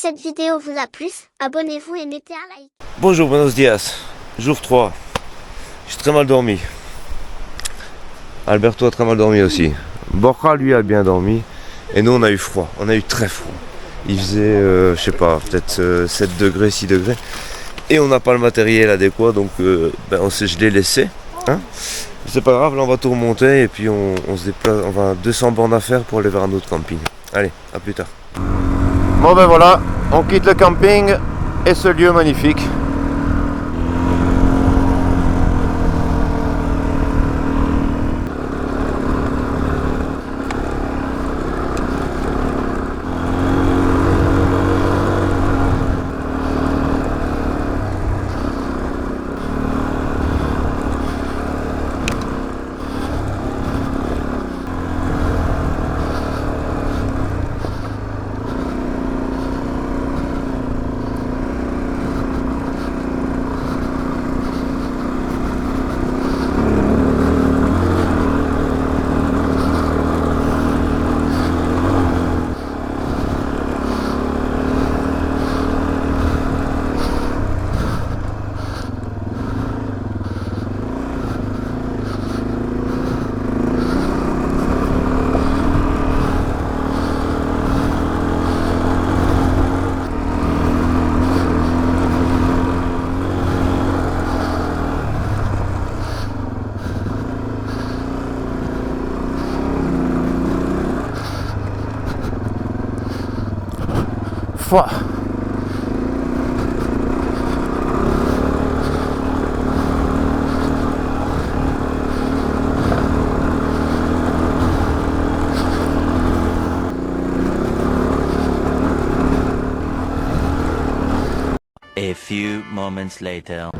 cette vidéo vous a plu, abonnez-vous et mettez un like. Bonjour, buenos dias. Jour 3. J'ai très mal dormi. Alberto a très mal dormi aussi. Borja, lui, a bien dormi. Et nous, on a eu froid. On a eu très froid. Il faisait, je sais pas, peut-être 7 degrés, 6 degrés. Et on n'a pas le matériel adéquat, donc je l'ai laissé. Hein, c'est pas grave, là on va tout remonter et puis on se déplace, on va 200 bornes à faire pour aller vers un autre camping. Allez, à plus tard. Bon ben voilà, on quitte le camping et ce lieu magnifique. Foi. A few moments later.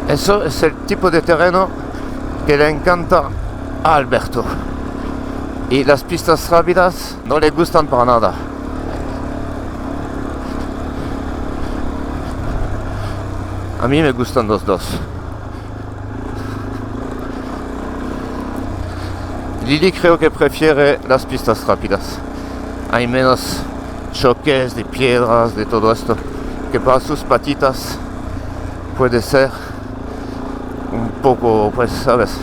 Eso es el tipo de terreno que le encanta a Alberto. Y las pistas rápidas no le gustan para nada. A mí me gustan los dos. Lili creo que prefiere las pistas rápidas. Hay menos choques de piedras, de todo esto, que para sus patitas puede ser un poco, pues, ¿sabes?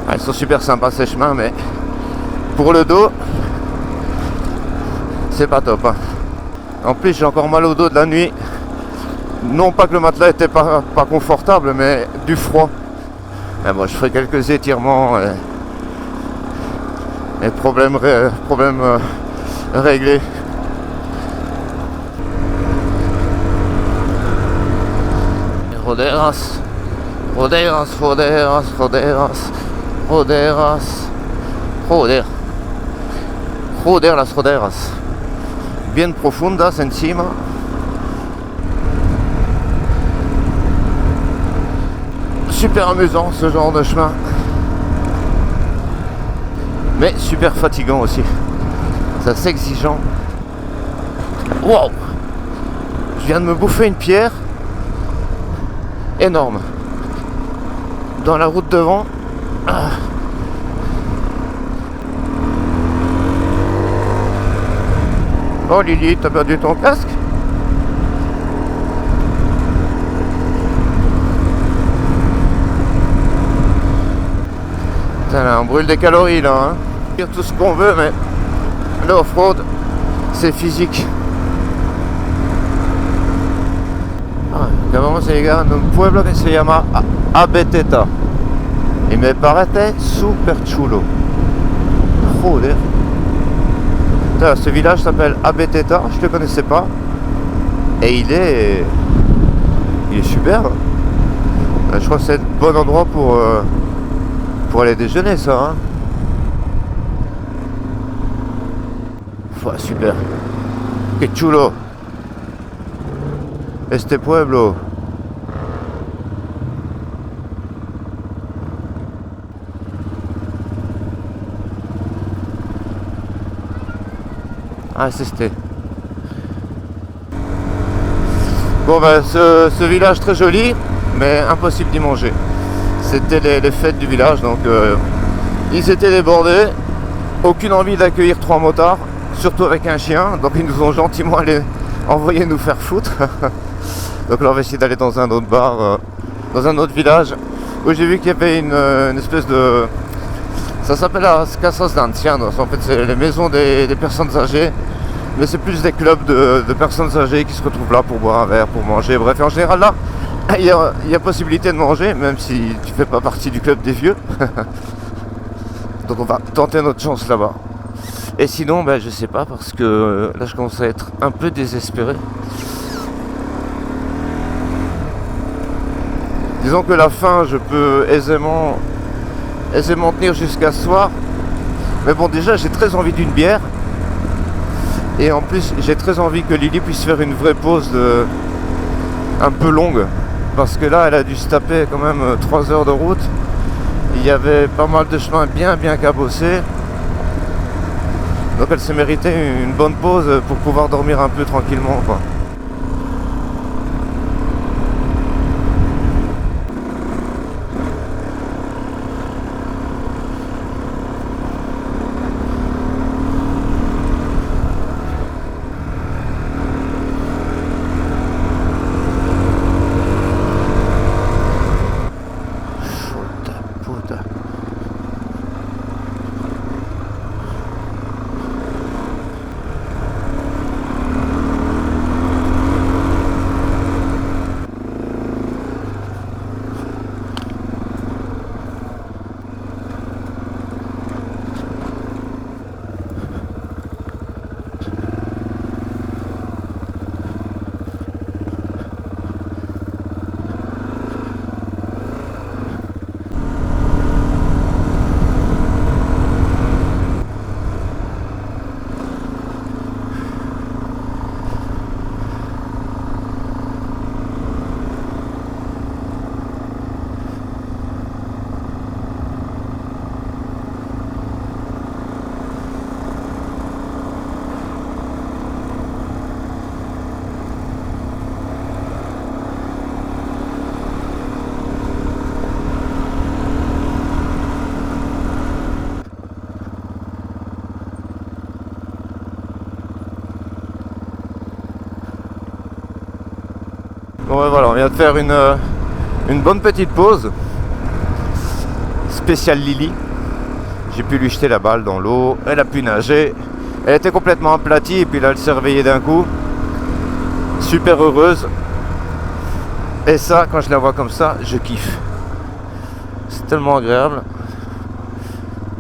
Elles sont super sympas ces chemins, mais pour le dos, c'est pas top. Hein. En plus, j'ai encore mal au dos de la nuit. Non pas que le matelas était pas confortable, mais du froid. Mais bon, je ferai quelques étirements et problème réglé. Roderas, roderas, roderas, roderas, roderas, joder las roderas, bien profundas encima. Super amusant ce genre de chemin, mais super fatigant aussi, c'est assez exigeant. Wow, je viens de me bouffer une pierre énorme dans la route devant. Oh Lily, t'as perdu ton casque? Putain, là, on brûle des calories là, hein. Dire tout ce qu'on veut, mais le off-road, c'est physique. Vamos a llegar a un pueblo que se llama Abeteta y me parece super chulo. Joder. Putain, ce village s'appelle Abeteta, je ne le connaissais pas. Et il est super. Je crois que c'est un bon endroit pour aller déjeuner, ça. Hein. Ouais, super. Que chulo. Este pueblo. Ah, c'est c'était. Bon ben ce village très joli, mais impossible d'y manger. C'était les fêtes du village, donc ils étaient débordés. Aucune envie d'accueillir 3 motards, surtout avec un chien. Donc ils nous ont gentiment envoyé nous faire foutre. Donc là on va essayer d'aller dans un autre bar, dans un autre village, où j'ai vu qu'il y avait une espèce de... Ça s'appelle la Casas d'Ancianos. En fait c'est les maisons des personnes âgées. Mais c'est plus des clubs de personnes âgées qui se retrouvent là pour boire un verre, pour manger, bref. Et en général là, il y a possibilité de manger, même si tu fais pas partie du club des vieux. Donc on va tenter notre chance là-bas. Et sinon, ben, je sais pas, parce que là je commence à être un peu désespéré. Disons que la faim, je peux aisément tenir jusqu'à ce soir. Mais bon, déjà j'ai très envie d'une bière. Et en plus, j'ai très envie que Lily puisse faire une vraie pause un peu longue. Parce que là, elle a dû se taper quand même 3 heures de route. Il y avait pas mal de chemin bien cabossé. Donc elle s'est mérité une bonne pause pour pouvoir dormir un peu tranquillement, quoi. Bon ben voilà, on vient de faire une bonne petite pause. Spéciale Lily. J'ai pu lui jeter la balle dans l'eau. Elle a pu nager. Elle était complètement aplatie et puis là elle s'est réveillée d'un coup. Super heureuse. Et ça, quand je la vois comme ça, je kiffe. C'est tellement agréable.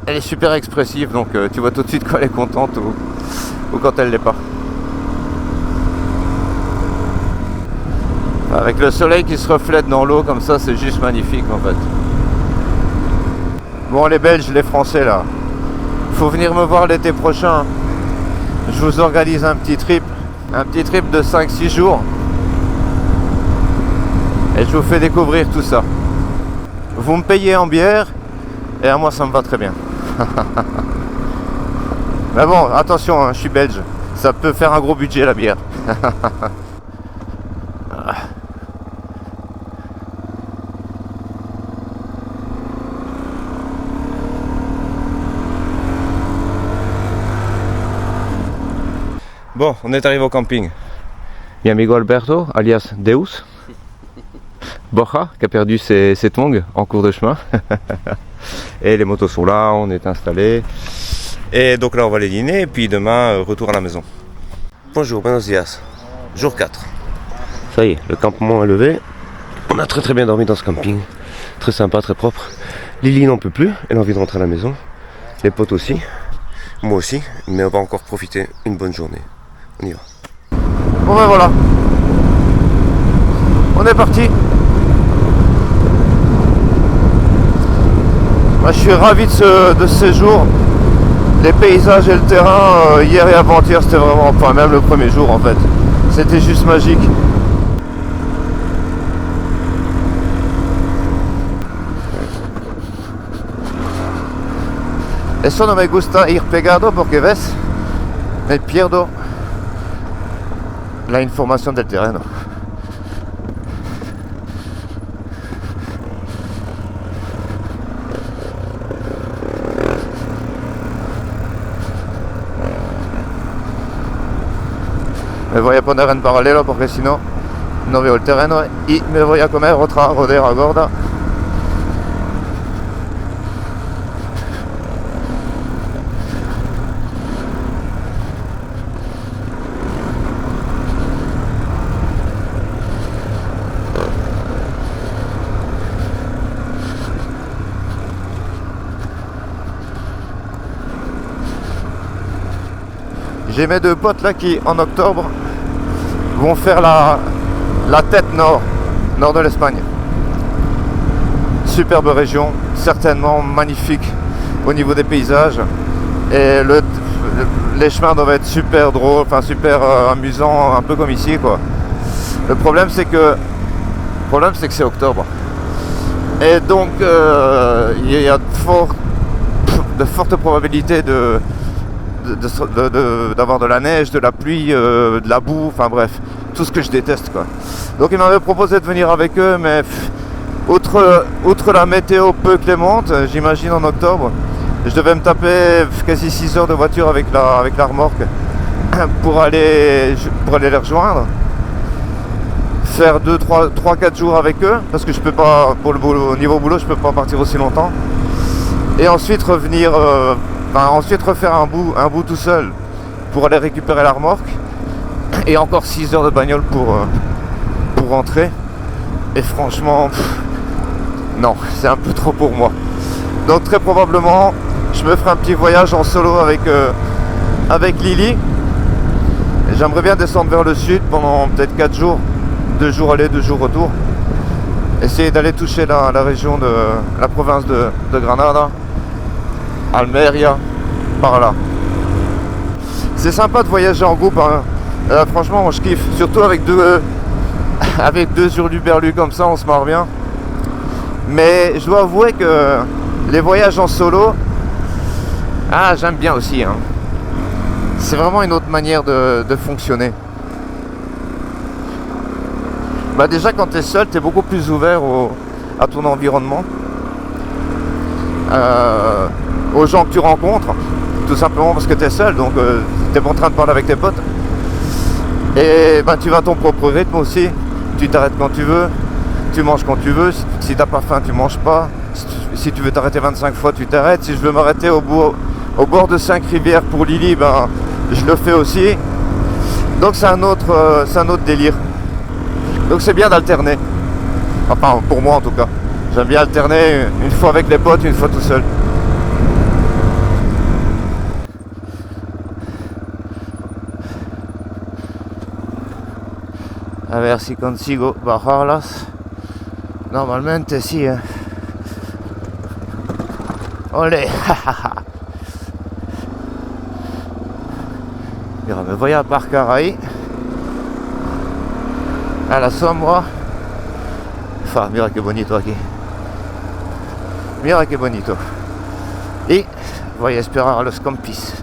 Elle est super expressive, donc tu vois tout de suite quand elle est contente ou quand elle l'est pas. Avec le soleil qui se reflète dans l'eau comme ça, c'est juste magnifique en fait. Bon, les Belges, les Français là, faut venir me voir l'été prochain. Je vous organise un petit trip de 5-6 jours. Et je vous fais découvrir tout ça. Vous me payez en bière, et à moi ça me va très bien. Mais bon, attention, hein, je suis belge. Ça peut faire un gros budget la bière. Bon, on est arrivé au camping. Mi amigo Alberto, alias Deus. Borja, qui a perdu ses tongs en cours de chemin. Et les motos sont là, on est installés. Et donc là, on va aller dîner. Et puis demain, retour à la maison. Bonjour, buenos dias. Jour 4. Ça y est, le campement est levé. On a très bien dormi dans ce camping. Très sympa, très propre. Lily n'en peut plus, elle a envie de rentrer à la maison. Les potes aussi. Moi aussi. Mais on va encore profiter une bonne journée. On y va. Bon ben voilà. On est parti. Moi, je suis ravi de ce séjour. Les paysages et le terrain, hier et avant-hier, c'était vraiment, enfin même le premier jour en fait. C'était juste magique. Eso no me gusta ir pegado porque ves, Nel pierdo la informazione del terreno. Me voy a poner en paralelo porque si no, no veo el terreno y me voy a comer otra rodera gorda. J'ai mes deux potes là qui en octobre vont faire la tête nord de l'Espagne. Superbe région, certainement magnifique au niveau des paysages. Et les chemins doivent être super drôles, enfin super amusants, un peu comme ici quoi. Le problème c'est que c'est octobre. Et donc il y a de fortes probabilités d'avoir de la neige, de la pluie, de la boue, enfin bref, tout ce que je déteste quoi. Donc ils m'avaient proposé de venir avec eux, mais outre la météo peu clémente, j'imagine en octobre, je devais me taper quasi 6 heures de voiture avec la remorque pour aller les rejoindre, faire 3-4 jours avec eux, parce que je peux pas, pour le boulot, au niveau boulot, je peux pas partir aussi longtemps, et ensuite revenir ensuite refaire un bout tout seul pour aller récupérer la remorque et encore 6 heures de bagnole pour rentrer. Et franchement, non, c'est un peu trop pour moi. Donc très probablement, je me ferai un petit voyage en solo avec Lily. Et j'aimerais bien descendre vers le sud pendant peut-être 4 jours, 2 jours aller, 2 jours retour. Essayer d'aller toucher la région de la province de Granada. Almeria, par là. C'est sympa de voyager en groupe, hein. Franchement, moi, je kiffe, surtout avec deux hurluberlus comme ça, on se marre bien. Mais je dois avouer que les voyages en solo, j'aime bien aussi, hein. C'est vraiment une autre manière de fonctionner. Déjà quand tu es seul, tu es beaucoup plus ouvert à ton environnement. Aux gens que tu rencontres, tout simplement parce que tu es seul, donc tu es pas en train de parler avec tes potes. Et tu vas à ton propre rythme aussi, tu t'arrêtes quand tu veux, tu manges quand tu veux, si t'as pas faim tu manges pas, si tu veux t'arrêter 25 fois tu t'arrêtes, si je veux m'arrêter au bord de 5 rivières pour Lily, je le fais aussi. Donc c'est un autre délire. Donc c'est bien d'alterner, enfin pour moi en tout cas, j'aime bien alterner une fois avec les potes, une fois tout seul. A ver si consigo bajarlas. Normalmente sí, Olé. Mira, me voy a aparcar ahí, a la sombra. Mira qué bonito aquí. Mira qué bonito. Y voy a esperar a los compis.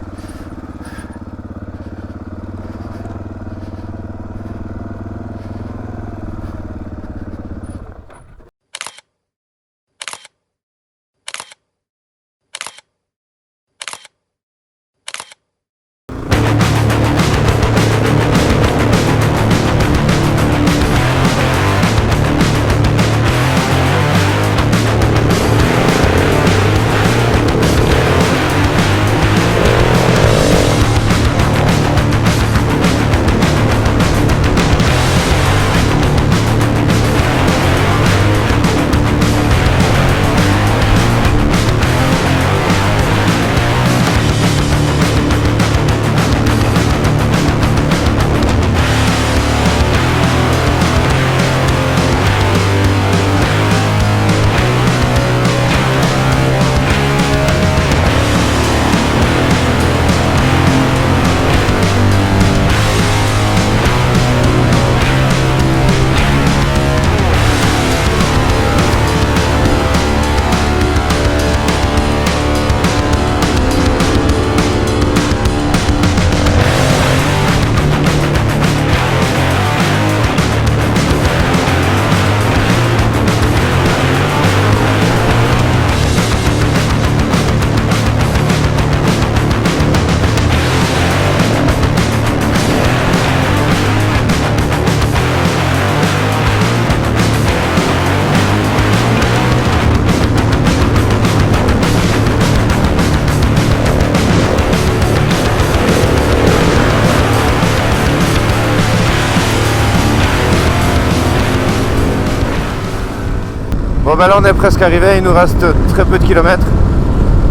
Bon ben là on est presque arrivé, il nous reste très peu de kilomètres.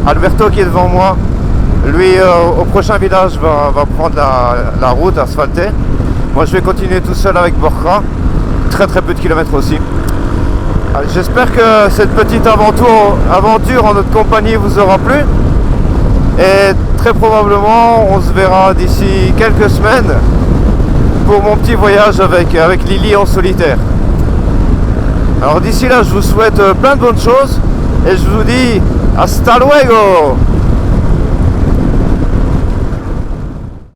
Alberto qui est devant moi, lui au prochain village va prendre la route asphaltée. Moi je vais continuer tout seul avec Borja, très peu de kilomètres aussi. J'espère que cette petite aventure en notre compagnie vous aura plu. Et très probablement on se verra d'ici quelques semaines pour mon petit voyage avec Lily en solitaire. Alors d'ici là je vous souhaite plein de bonnes choses et je vous dis hasta luego.